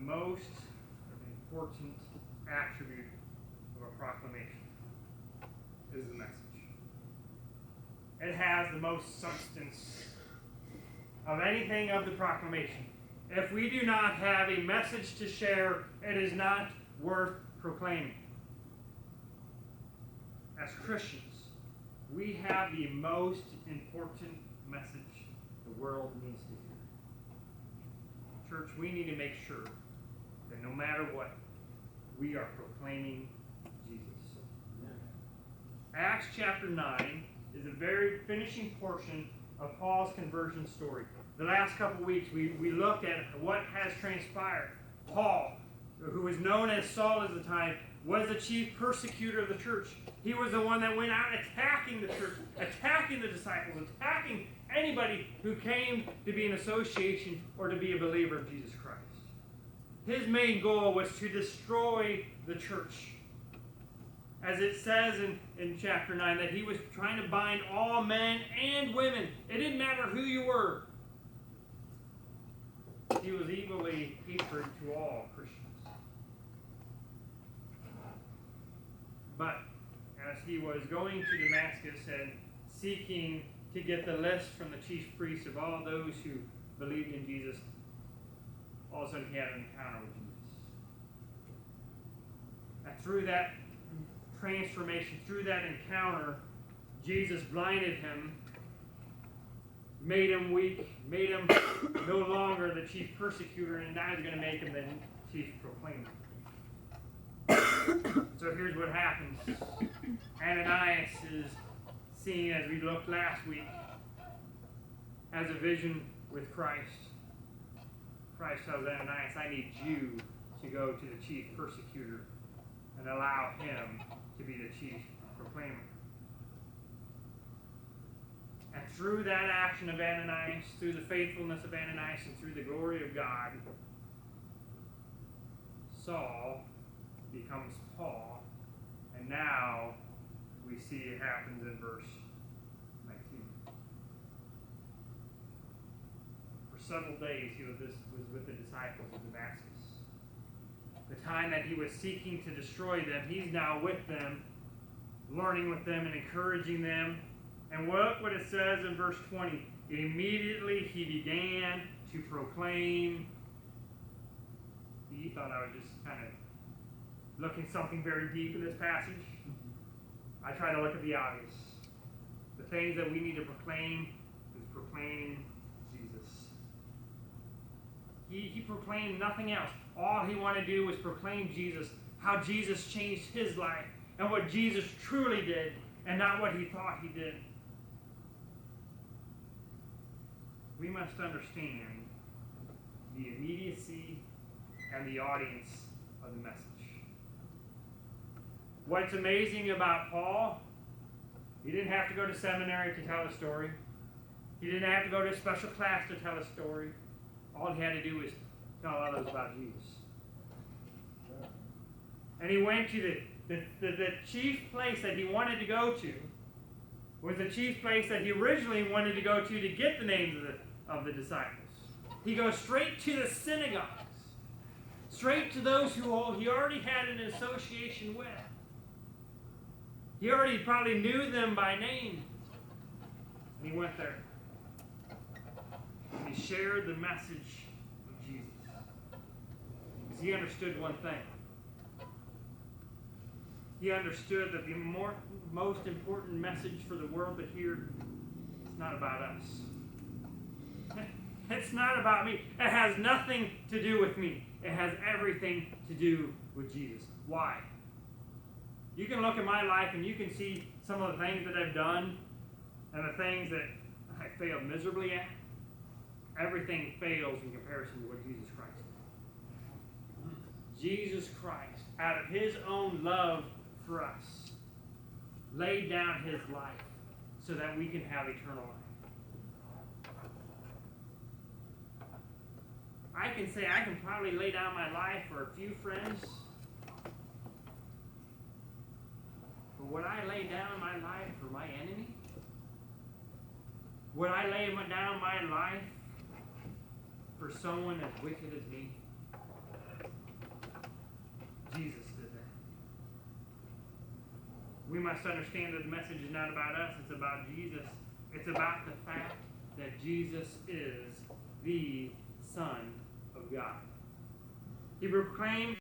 most important attribute of a proclamation is the message. It has the most substance of anything of the proclamation. If we do not have a message to share, it is not worth proclaiming. As Christians, we have the most important message the world needs to hear. Church, we need to make sure that no matter what, we are proclaiming Jesus. Acts chapter 9 is a very finishing portion of Paul's conversion story. The last couple weeks, we looked at what has transpired. Paul, who was known as Saul at the time, was the chief persecutor of the church. He was the one that went out attacking the church, attacking the disciples, attacking anybody who came to be in association or to be a believer of Jesus Christ. His main goal was to destroy the church. As it says in chapter 9, that he was trying to bind all men and women. It didn't matter who you were. He was evilly hatred to all Christians. But as he was going to Damascus and seeking to get the list from the chief priests of all those who believed in Jesus, all of a sudden he had an encounter with Jesus. And through that transformation, through that encounter, Jesus blinded him, made him weak, made him no longer the chief persecutor, and now he's going to make him the chief proclaimer. So here's what happens. Ananias is seen, as we looked last week, as a vision with Christ. Christ tells Ananias, I need you to go to the chief persecutor and allow him to be the chief proclaimer. And through that action of Ananias, through the faithfulness of Ananias, and through the glory of God, Saul becomes Paul. And now we see it happens in verse 19. For several days he was with the disciples of Damascus. The time that he was seeking to destroy them, he's now with them, learning with them and encouraging them. And look what it says in verse 20. Immediately he began to proclaim. You thought I was just kind of looking something very deep in this passage. I try to look at the obvious. The things that we need to proclaim is proclaiming Jesus. He proclaimed nothing else. All he wanted to do was proclaim Jesus, how Jesus changed his life, and what Jesus truly did, and not what he thought he did. We must understand the immediacy and the audience of the message. What's amazing about Paul, he didn't have to go to seminary to tell a story. He didn't have to go to a special class to tell a story. All he had to do was tell others about Jesus. And he went to the chief place that he wanted to go to, was the chief place that he originally wanted to go to get the names of the disciples. He goes straight to the synagogues, straight to those who he already had an association with. He already probably knew them by name. And he went there. And he shared the message of Jesus. Because he understood one thing. He understood that the most important message for the world to hear is not about us. It's not about me. It has nothing to do with me. It has everything to do with Jesus. Why? You can look at my life and you can see some of the things that I've done and the things that I failed miserably at. Everything fails in comparison to what Jesus Christ did. Jesus Christ, out of his own love for us, laid down his life so that we can have eternal life. I can say I can probably lay down my life for a few friends. But would I lay down my life for my enemy? Would I lay down my life for someone as wicked as me? We must understand that the message is not about us, it's about Jesus. It's about the fact that Jesus is the Son of God. He proclaimed